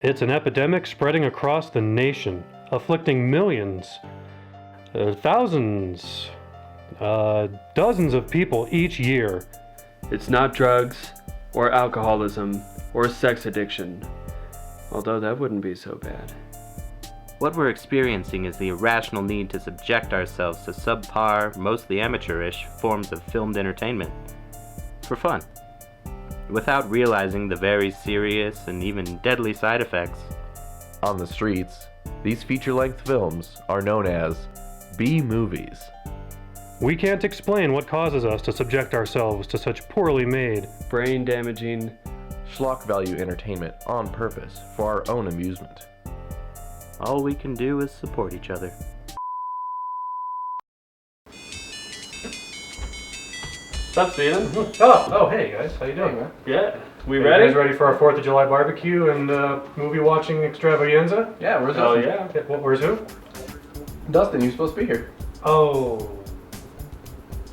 It's an epidemic spreading across the nation, afflicting millions, thousands, dozens of people each year. It's not drugs, or alcoholism, or sex addiction. Although that wouldn't be so bad. What we're experiencing is the irrational need to subject ourselves to subpar, mostly amateurish forms of filmed entertainment. For fun. Without realizing the very serious and even deadly side effects. On the streets, these feature-length films are known as B-movies. We can't explain what causes us to subject ourselves to such poorly made, Brain-damaging, schlock value entertainment on purpose for our own amusement. All we can do is support each other. What's up, Steven? Oh, hey guys, how you doing, man? Yeah. We You ready? guys ready for our 4th of July barbecue and movie watching extravaganza? Yeah, where's Oh, Dustin? yeah. Where's who? Dustin, you're supposed to be here. Oh,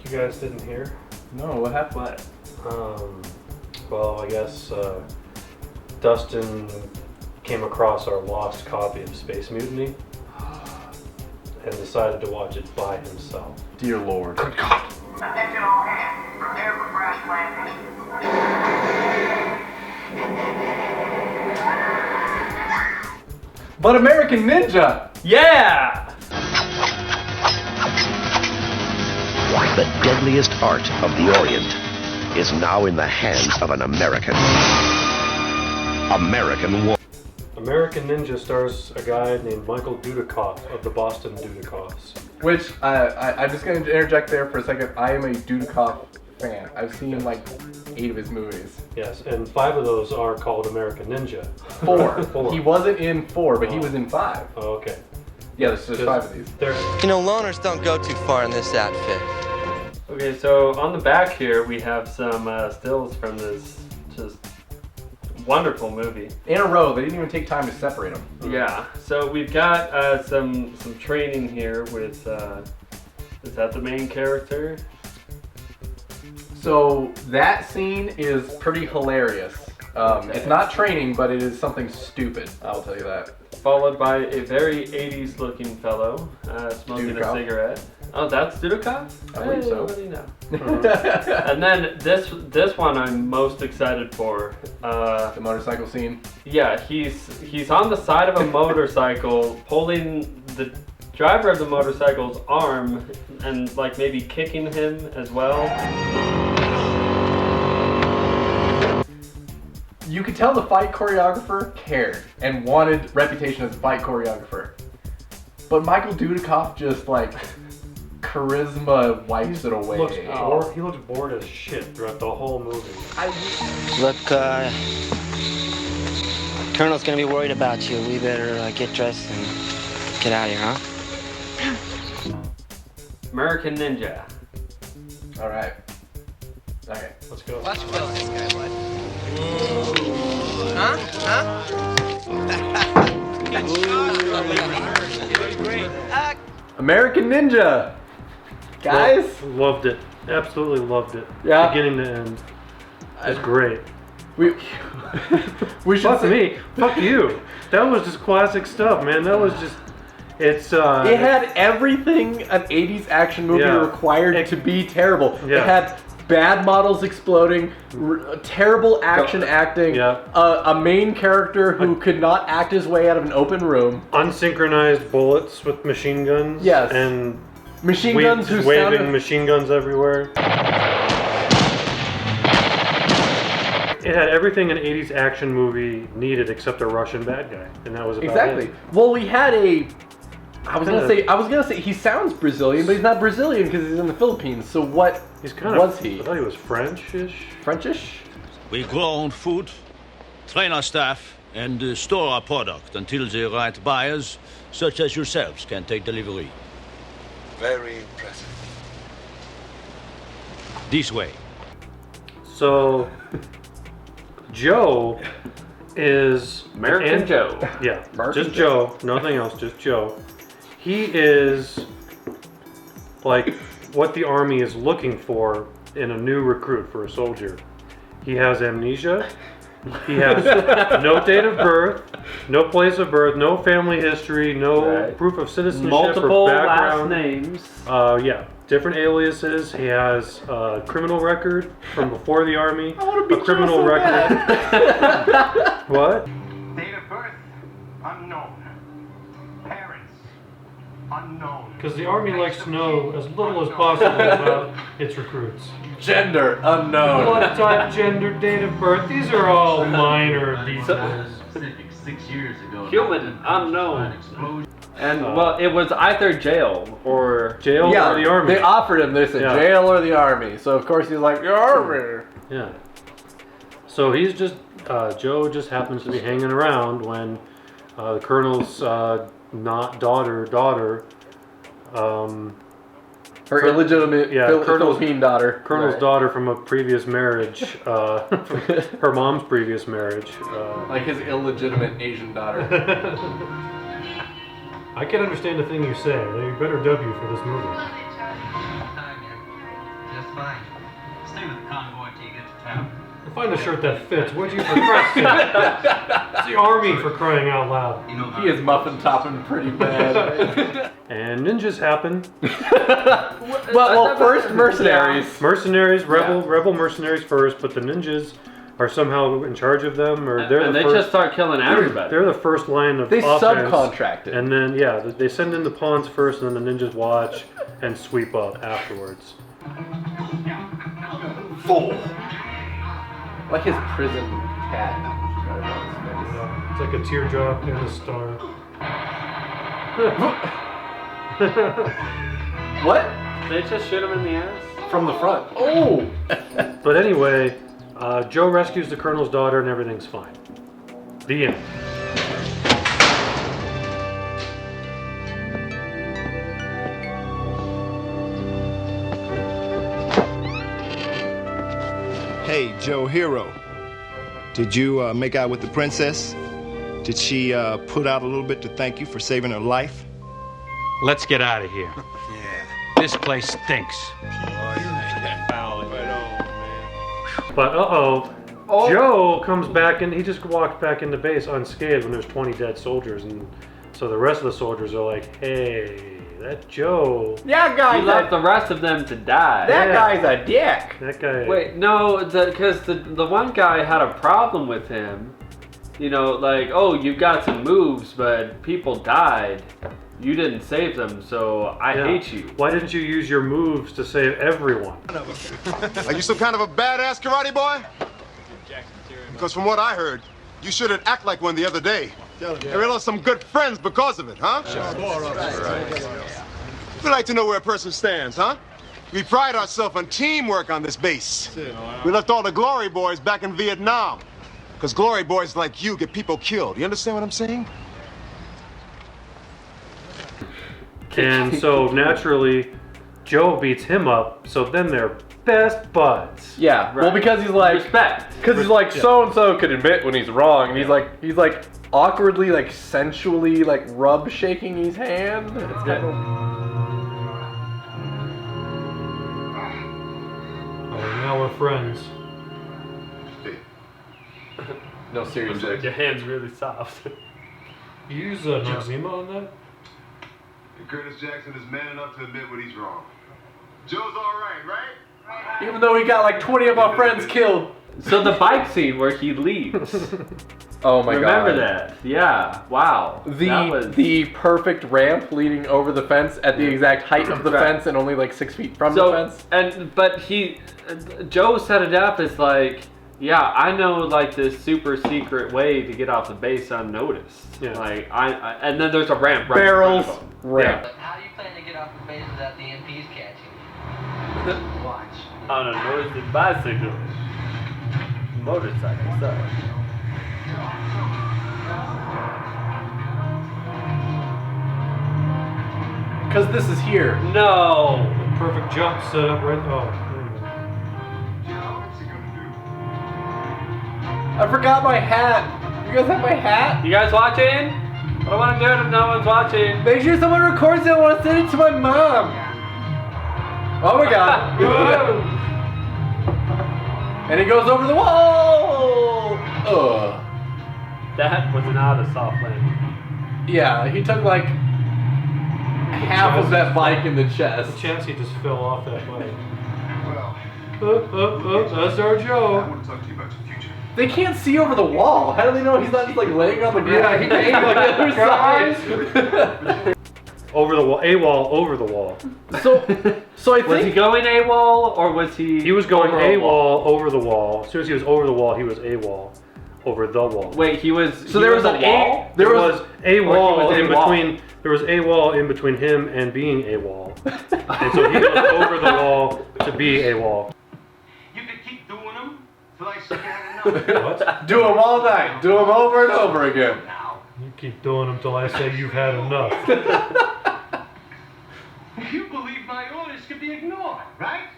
you guys didn't hear? No, what happened? What? Well, I guess Dustin came across our lost copy of Space Mutiny and decided to watch it by himself. Dear Lord. Attention all hands. Prepare for crash landing. But American Ninja! Yeah! The deadliest art of the Orient is now in the hands of an American. American war. American Ninja stars a guy named Michael Dudikoff of the Boston Dudikoffs. Which, I'm just going to interject there for a second. I am a Dudikoff fan. I've seen like 8 of his movies. Yes, and 5 of those are called American Ninja. 4. 4. He wasn't in 4, but he was in 5. Oh, okay. Yeah, there's 5 of these. There. You know, loners don't go too far in this outfit. Okay, so on the back here we have some stills from this just wonderful movie. In a row, they didn't even take time to separate them. Yeah, so we've got some training here with, is that the main character? So that scene is pretty hilarious. It's not training, but it is something stupid, I'll tell you that. Followed by a very 80s looking fellow smoking Dudikoff. a cigarette. Oh, that's Dudikoff? I believe so. What do you know? And then this one I'm most excited for. The motorcycle scene. Yeah, he's on the side of a motorcycle, holding the driver of the motorcycle's arm, and like maybe kicking him as well. You could tell the fight choreographer cared and wanted reputation as a fight choreographer. But Michael Dudikoff just like charisma wipes it away. He looks bored as shit throughout the whole movie. Look, Colonel's gonna be worried about you. We better get dressed and get out of here, huh? American Ninja. All right. Okay. Let's go. Watch this guy, bud. American Ninja. Guys. Loved it. Absolutely loved it. Yeah. Beginning to end. It's great. We should Fuck say, me. Fuck you. That was just classic stuff, man. That was just. It's. It had everything an 80s action movie Yeah. required to be terrible. Yeah. It had bad models exploding, terrible action acting, Yeah. a main character who could not act his way out of an open room, Unsynchronized bullets with machine guns. Yes. And machine guns who waving sounded... machine guns everywhere. It had everything an 80s action movie needed except a Russian bad guy, and that was about Exactly. it. Well, we had a... I was gonna say he sounds Brazilian, but he's not Brazilian because he's in the Philippines. So what He's kind was of. he? I thought he was French-ish. Frenchish? We grow our own food, train our staff, and store our product until the right buyers, such as yourselves, can take delivery. Very impressive. This way. So, Joe is American Joe. Yeah, American just Joe. Nothing else. Just Joe. He is like what the army is looking for in a new recruit for a soldier. He has amnesia. He has no date of birth, no place of birth, no family history, no proof of citizenship Multiple or last background. names. Yeah, different aliases. He has a criminal record from before the army. I want to be a criminal record. What? Date of birth, unknown. Parents, unknown. Because the army likes to know as little as possible about its recruits. Gender unknown. Blood type, gender, date of birth, these are all minor details. Human unknown. And well, it was either jail or or the army. They offered him. They said jail or the army. So of course he's like, the army. Yeah. So he's just Joe just happens to be hanging around when the colonel's daughter. Her illegitimate Philippine daughter. Colonel's daughter from a previous marriage, from her mom's previous marriage. Like his illegitimate Asian daughter. I can understand the thing you say. They better dub you for this movie. Just fine. Stay with the convoy till you get to town. Find a shirt that fits, would you, for Christ's sake? It's the army, for crying out loud. He is muffin topping pretty bad. And ninjas happen. well, first mercenaries. Mercenaries, rebel mercenaries first, but the ninjas are somehow in charge of them, or they just start killing everybody. They're the first line of They offense. subcontracted. And then, they send in the pawns first, and then the ninjas watch and sweep up afterwards. Fool. Like his prison cat. It's like a teardrop and a star. What? They just shoot him in the ass? From the front. Oh! But anyway, Joe rescues the colonel's daughter and everything's fine. The end. Hey, Joe Hero. Did you make out with the princess? Did she put out a little bit to thank you for saving her life? Let's get out of here. This place stinks. But Joe comes back and he just walks back into base unscathed when there's 20 dead soldiers, and so the rest of the soldiers are like, hey, that Joe. Yeah, guy. He left the rest of them to die. That guy's a dick. That guy. Wait, no, because the one guy had a problem with him. You know, like, oh, you got some moves, but people died. You didn't save them, so I hate you. Why didn't you use your moves to save everyone? Are you some kind of a badass karate boy? Because from what I heard, you shouldn't act like one the other day. We lost some good friends because of it, huh? We'd like to know where a person stands, huh? We pride ourselves on teamwork on this base. We left all the glory boys back in Vietnam. Because glory boys like you get people killed. You understand what I'm saying? And so naturally, Joe beats him up, so then they're best buds. Yeah, well, because he's like respect. Because he's like, so and so could admit when he's wrong, and he's like awkwardly, like sensually, like rub shaking his hand. It's kind of. Now we're friends. No, seriously. Your hand's really soft. You use Noxema on that? Curtis Jackson is man enough to admit when he's wrong. Joe's all right, right? Even though he got like 20 of our friends killed. So the bike scene where he leaves. Oh my god. Remember that? Yeah. Wow. The perfect ramp leading over the fence at the exact height of the fence and only like 6 feet from the fence. But Joe set it up as like, yeah, I know like this super secret way to get off the base unnoticed. Yeah. Like and then there's a ramp right Barrels. in front of him. Ramp. But how do you plan to get off the base without the MPs catching you? Watch. On a noisy bicycle. Motorcycle, sorry. Because this is here. No! Perfect jump set up right. Oh. I forgot my hat. You guys have my hat? You guys watching? I don't want to do it if no one's watching. Make sure someone records it. I want to send it to my mom. Oh my god. And he goes over the wall. Ugh. That was not a soft landing. Yeah, he took like half of that bike in the The chest. chassis just fell off that bike. Well, That's our Joe. I want to talk to you about your future. They can't see over the wall. How do they know he's not just like laying on the ground? Yeah, he can came like like, the other side. Over the wall, AWOL over the wall. So I Was he think going AWOL or was he? He was going over a wall? AWOL over the wall. As soon as he was over the wall, he was AWOL over the wall. Wait, he was. so. There was a an wall. There was a wall was in a wall. between. There was a wall in between him and being a wall, and so he was over the wall to be a wall. You can keep doing them till I say you had enough. What? do them all night. Do them over and over again. Now, You keep doing them till I say you've had enough. you believe my orders can be ignored, right?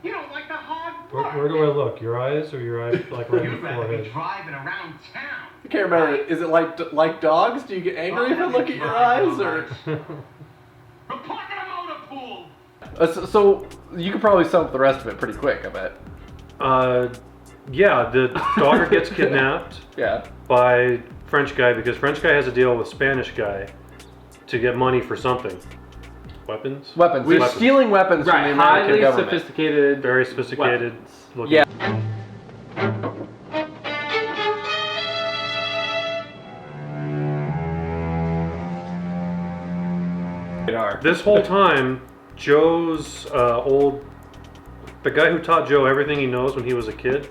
You don't like the hard work. Where do I look? Your eyes or your eyes like right in You'd the rather be forehead? driving around town. I can't remember. Is it like dogs? Do you get angry if I look at your eyes, or? Report to the motor pool. So you could probably sum up the rest of it pretty quick, I bet. Yeah, the daughter gets kidnapped Yeah. by French guy because French guy has a deal with Spanish guy to get money for something. Weapons? Weapons. Weapons. They're stealing weapons from Right, the American highly government. sophisticated. Very sophisticated weapons. looking. Yeah. This whole time, Joe's the guy who taught Joe everything he knows when he was a kid,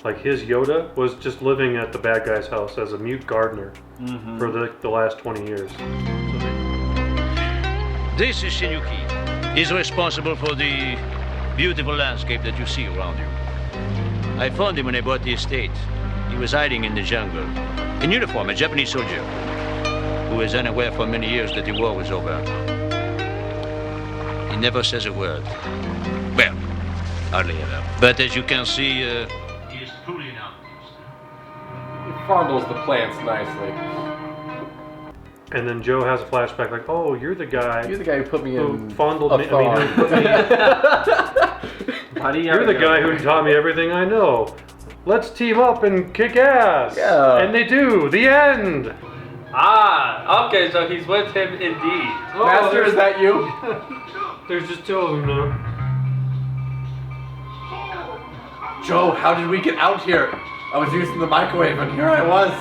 like his Yoda, was just living at the bad guy's house as a mute gardener for the last 20 years. This is Shinuki. He's responsible for the beautiful landscape that you see around you. I found him when I bought the estate. He was hiding in the jungle. In uniform, a Japanese soldier, who was unaware for many years that the war was over. He never says a word. Well, hardly ever. But as you can see, he is truly an outpost. He fondles the plants nicely. And then Joe has a flashback like, oh, you're the guy You're the guy who put me who in fondled a me. I mean, thong. who put me How do you You're the guy who taught me everything I know. Let's team up and kick ass. Yeah. And they do. The end. Ah, okay, so he's with him indeed. Master, is that you? There's just two of them now. Joe, how did we get out here? I was using the microwave and here I was.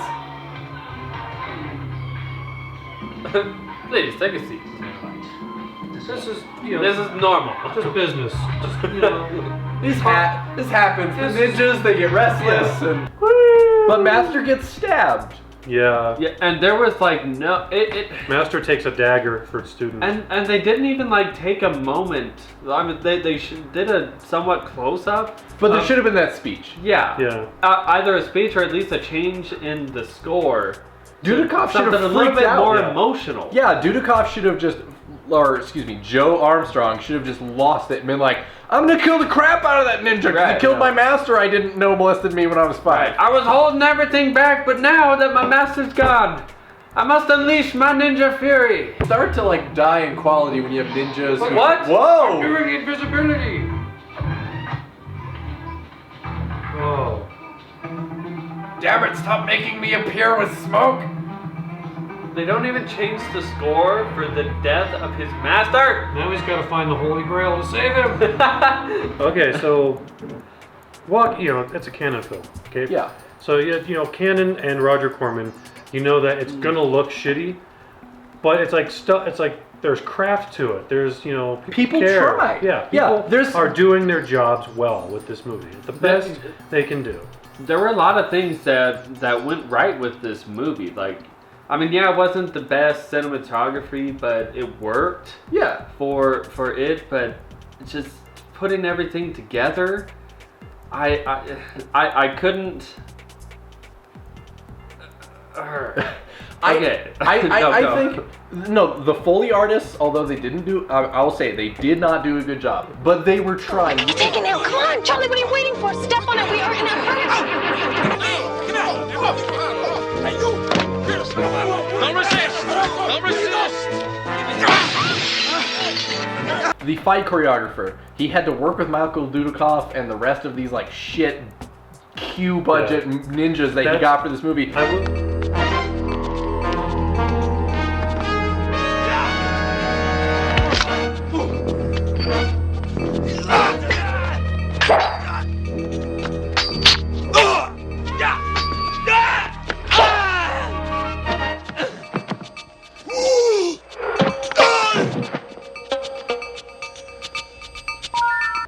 Please take a seat. This is, you know, This is normal. just business. Just, you know. This happens. The ninjas, they get restless and... But Master gets stabbed. Yeah. Yeah, and there was like no Master takes a dagger for students. and they didn't even like take a moment. I mean, they did a somewhat close up. But there should have been that speech. Yeah. Yeah. Either a speech or at least a change in the score. Dudikoff should Something have a little freaked bit out. more Yeah. emotional. Yeah, Dudikoff should have just, or excuse me, Joe Armstrong should have just lost it and been like, I'm gonna kill the crap out of that ninja because Right, he killed yeah. my master I didn't know molested me when I was 5. I was holding everything back, but now that my master's gone, I must unleash my ninja fury. Start to like die in quality when you have ninjas. who- What? Whoa! Doing invisibility. Oh. Damn it, stop making me appear with smoke! They don't even change the score for the death of his master. Now he's got to find the Holy Grail to save him. Okay, so, well, you know, it's a canon film. Okay. Yeah. So you know, Cannon and Roger Corman, you know that it's gonna look shitty, but it's like It's like there's craft to it. There's People care. try. Yeah. Yeah, People are doing their jobs well with this movie. It's the best they can do. There were a lot of things that went right with this movie. Like, I mean, yeah, it wasn't the best cinematography, but it worked. Yeah. For it, but just putting everything together, I couldn't. Okay. I Go. think no, the Foley artists, although they didn't do, I will say they did not do a good job, but they were trying. Take it now, come on, Charlie. What are you waiting for? Step on it. We are in a hurry. Don't resist! Don't resist! The fight choreographer, he had to work with Michael Dudikoff and the rest of these like shit Q budget ninjas that he got for this movie.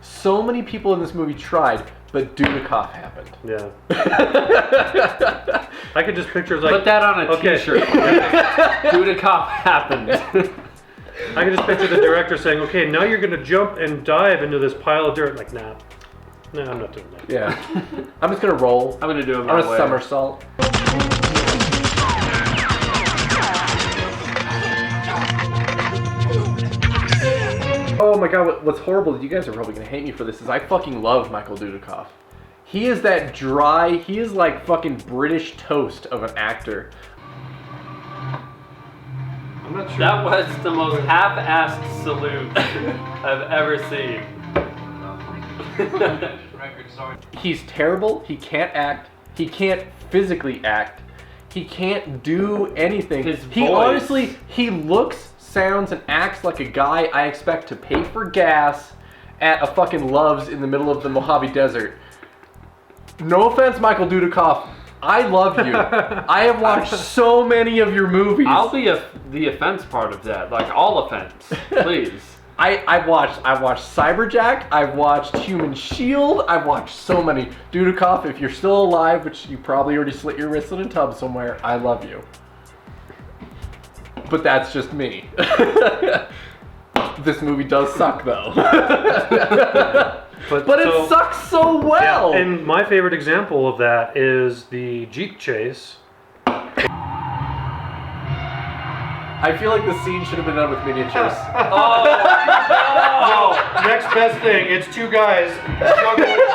So many people in this movie tried, but Dudikoff happened. Yeah. I could just picture like... Put that on a t-shirt. Dudikoff happened. I can just picture the director saying, okay, now you're going to jump and dive into this pile of dirt. Like, nah, I'm not doing that. Yeah. I'm just going to roll. I'm going to do it my I'm going way. to somersault. Oh my god, what's horrible, you guys are probably going to hate me for this, is I fucking love Michael Dudikoff. He is that dry, he is like fucking British toast of an actor. I'm not sure. That was the most half-assed salute I've ever seen. He's terrible, he can't act, he can't physically act, he can't do anything. He honestly, he looks, sounds, and acts like a guy I expect to pay for gas at a fucking Love's in the middle of the Mojave Desert. No offense, Michael Dudikoff. I love you. I have watched so many of your movies. I'll be the offense part of that, like all offense, please. I've watched Cyberjack, I've watched Human Shield, I've watched so many. Dudikoff, if you're still alive, which you probably already slit your wrist in a tub somewhere, I love you. But that's just me. This movie does suck though. But it sucks so well! Yeah, and my favorite example of that is the Jeep chase. I feel like the scene should have been done with miniatures. Next best thing, it's two guys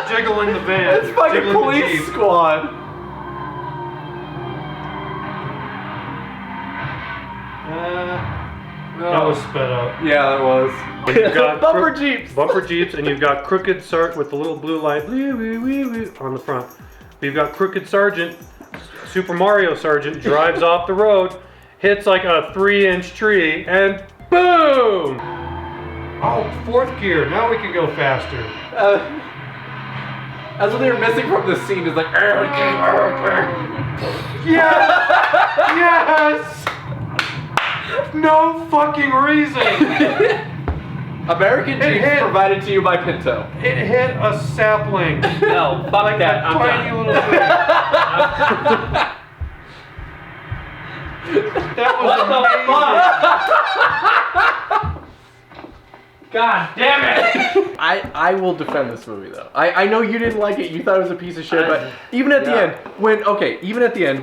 jiggling the van. It's fucking Police Squad. That was sped up. Yeah, that was. When you've got Bumper Jeeps! Bumper Jeeps, and you've got Crooked Sergeant with the little blue light on the front. But you've got Crooked Sergeant, Super Mario Sergeant, drives off the road, hits like a 3-inch tree, and boom! Oh, fourth gear, now we can go faster. That's what they were missing from this scene, is like, yes! Yes! No fucking reason! American Jeeps provided to you by Pinto. It hit a sapling. No, fuck like that. I'm tiny done. little thing. That was amazing. God damn it! I will defend this movie though. I know you didn't like it, you thought it was a piece of shit, but even at the end,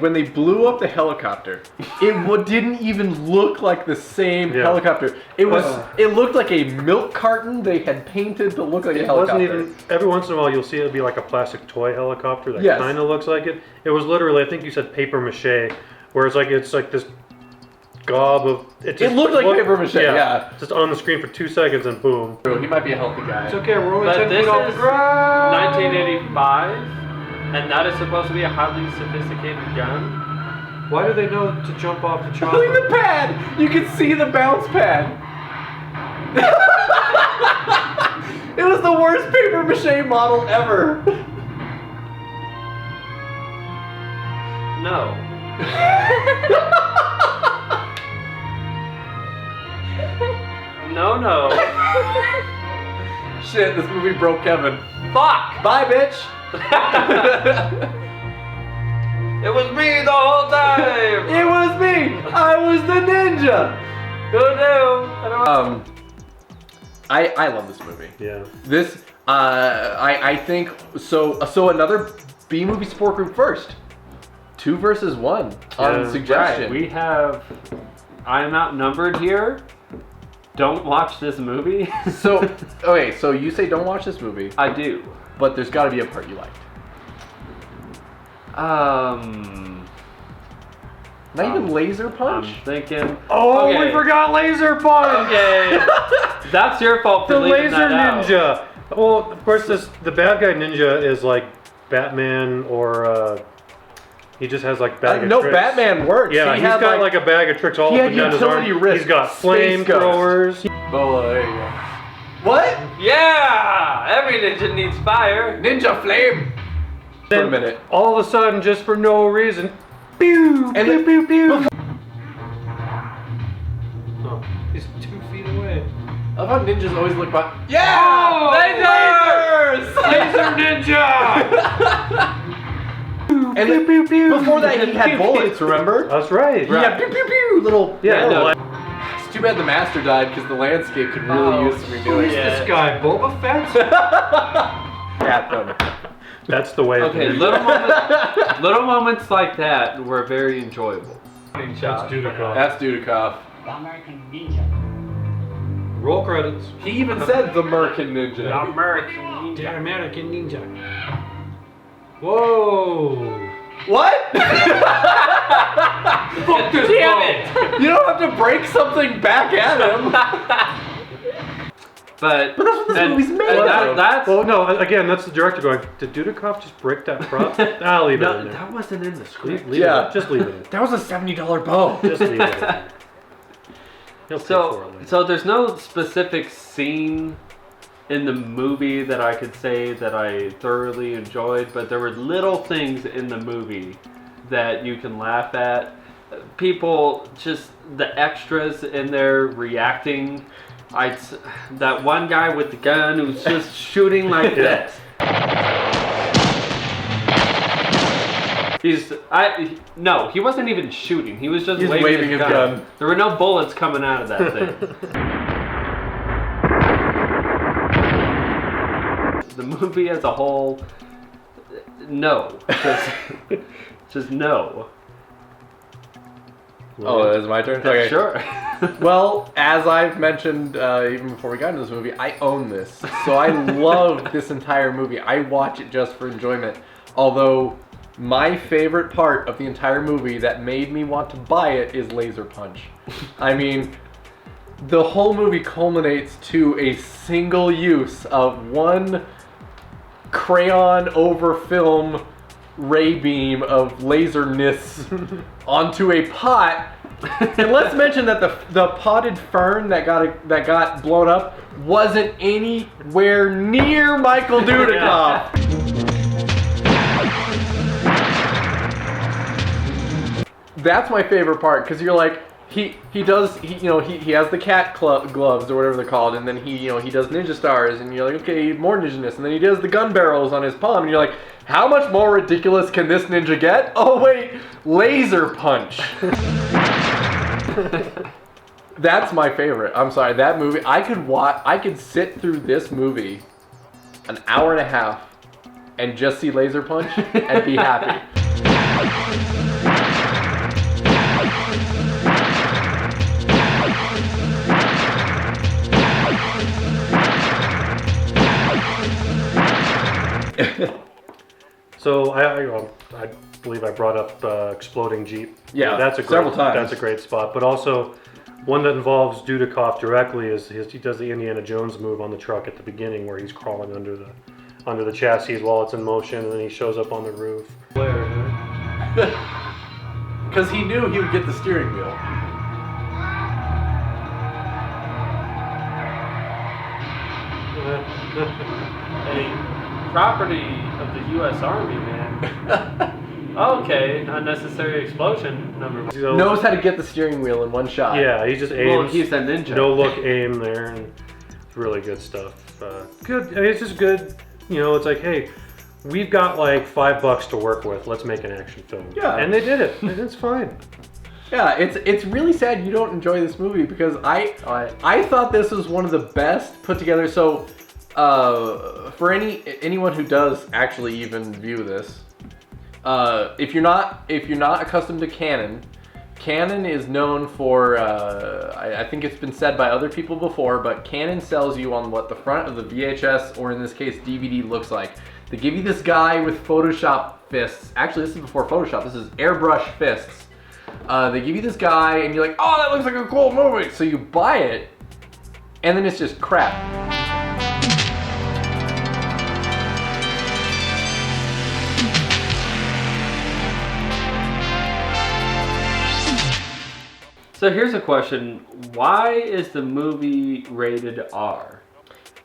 when they blew up the helicopter, it didn't even look like the same helicopter. It looked like a milk carton they had painted to look like a helicopter. Wasn't even, every once in a while you'll see it be like a plastic toy helicopter that kind of looks like it. It was literally, I think you said paper mache, where it's like this gob of... It looked like paper mache, yeah. Just on the screen for 2 seconds and boom. He might be a healthy guy. It's okay, we're only But 10 this feet off the is ground. 1985, and that is supposed to be a highly sophisticated gun. Why do they know to jump off the chopper? Look at the pad! You can see the bounce pad. It was the worst paper mache model ever. No. No. Shit, this movie broke Kevin. Fuck! Bye, bitch! It was me the whole time! It was me! I was the ninja! I love this movie. Yeah. This, I think, so another B-movie support group first. 2 versus 1 on suggestion. Right. We have, I'm outnumbered here. Don't watch this movie. So you say don't watch this movie. I do. But there's gotta be a part you liked. Not even Laser Punch? I'm thinking. Oh, we forgot Laser Punch! Okay. That's your fault for the leaving Laser that Ninja. Out. Well, of course, the bad guy ninja is like Batman or he just has like bag of no, tricks. Batman works. Yeah, he's got like a bag of tricks all up and down his arm. He's got flamethrowers. Boa, there you go. What? Yeah! Every ninja needs fire. Ninja flame. For a minute. All of a sudden, just for no reason, pew, and pew, pew, pew. Oh, he's 2 feet away. I love how ninjas always look back. Yeah! Oh, lasers! Laser ninja! And before that, he had bullets, remember? That's right. He had pew pew pew little. Yeah. No. It's too bad the master died because the landscape could really use some renewing. Who's this guy, Boba Fett? Captain. That's the way. Okay, little moments like that were very enjoyable. That's Dudikoff. That's Dudikoff. The American Ninja. Roll credits. He even said the American Ninja. The American Ninja. The American Ninja. Whoa! What? Fuck this Damn it! You don't have to break something back at him. But that's what this movie's made of. That's well, no. Again, that's the director going. Did Dudikoff just break that prop? I'll leave it in there. That wasn't in the script. Leave it. Just leave it in. That was a $70 bow. Just leave it in. He'll pay for it later. So there's no specific scene in the movie that I could say that I thoroughly enjoyed, but there were little things in the movie that you can laugh at. People, just the extras in there reacting. That one guy with the gun who's just shooting like this. No, he wasn't even shooting. He was just waving his gun. There were no bullets coming out of that thing. The movie as a whole, no. Just no. Oh, it's my turn? Okay. Sure. Well, as I've mentioned even before we got into this movie, I own this. So I love this entire movie. I watch it just for enjoyment. Although my favorite part of the entire movie that made me want to buy it is Laser Punch. I mean, the whole movie culminates to a single use of one crayon over film ray beam of laserness onto a pot. And let's mention that the potted fern that got blown up wasn't anywhere near Michael Dudikoff. That's my favorite part, because you're like, he has the cat gloves or whatever they're called, and then he does ninja stars, and you're like, okay, more ninja-ness, and then he does the gun barrels on his palm, and you're like, how much more ridiculous can this ninja get? Oh wait, laser punch. That's my favorite. I'm sorry, that movie, I could sit through this movie an hour and a half and just see laser punch and be happy. So I believe I brought up Exploding Jeep. Yeah, that's a several times. That's a great spot. But also, one that involves Dudikoff directly is he does the Indiana Jones move on the truck at the beginning, where he's crawling under the chassis while it's in motion, and then he shows up on the roof. Because he knew he would get the steering wheel. Property of the U.S. Army, man. Okay, unnecessary explosion number one. Knows how to get the steering wheel in one shot. Yeah, he just aims. Well, he's a ninja. No look aim there, and it's really good stuff. Good. I mean, it's just good. It's like, hey, we've got like $5 to work with. Let's make an action film. Yeah, and they did it. And it's fine. Yeah, it's really sad you don't enjoy this movie, because I thought this was one of the best put together. So. For anyone who does actually even view this, if you're not accustomed to Canon is known for, I think it's been said by other people before, but Canon sells you on what the front of the VHS, or in this case DVD, looks like. They give you this guy with Photoshop fists. Actually, this is before Photoshop. This is airbrush fists. They give you this guy, and you're like, oh, that looks like a cool movie. So you buy it, and then it's just crap. So here's a question. Why is the movie rated R?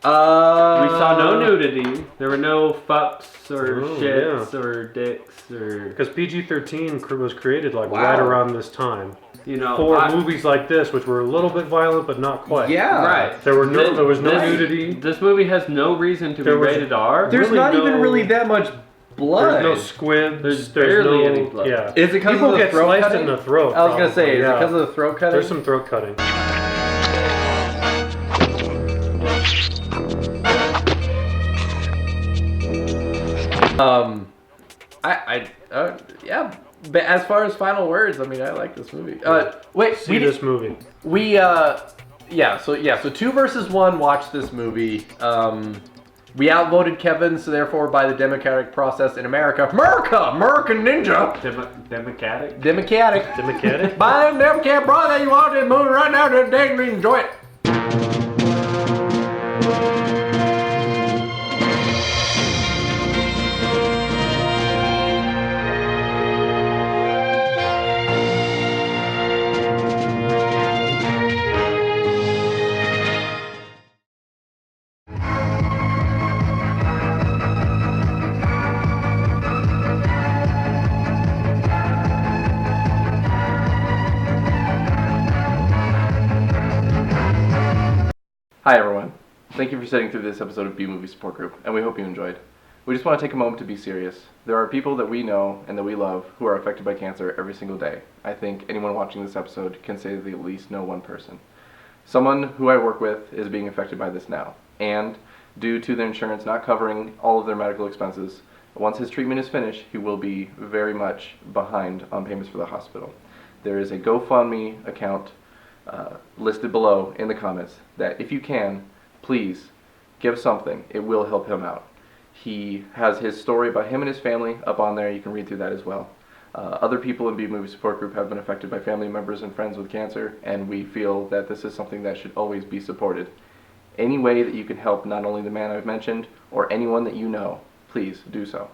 We saw no nudity. There were no fucks or shits or dicks or... Because PG-13 was created right around this time. You know, for movies like this, which were a little bit violent, but not quite. Yeah. Right. There was no nudity. This movie has no reason to be rated R. There's not even really that much blood. There's no squibs. There's barely any blood. Yeah. Is it because People of the get throat sliced cutting? in the throat. I was going to say, is it because of the throat cutting? There's some throat cutting. Yeah. But as far as final words, I mean, I like this movie. See this movie. So 2 versus 1 watched this movie. We outvoted Kevin, so therefore by the democratic process in American ninja. Democratic. By the Democrat brother, you want this movie right now today and enjoy it. Hi everyone. Thank you for sitting through this episode of B-Movie Support Group, and we hope you enjoyed. We just want to take a moment to be serious. There are people that we know and that we love who are affected by cancer every single day. I think anyone watching this episode can say they at least know one person. Someone who I work with is being affected by this now, and due to their insurance not covering all of their medical expenses, once his treatment is finished, he will be very much behind on payments for the hospital. There is a GoFundMe account listed below in the comments that if you can, please give something. It will help him out. He has his story about him and his family up on there. You can read through that as well. Other people in B-Movie Support Group have been affected by family members and friends with cancer, and we feel that this is something that should always be supported. Any way that you can help not only the man I've mentioned or anyone that you know, please do so.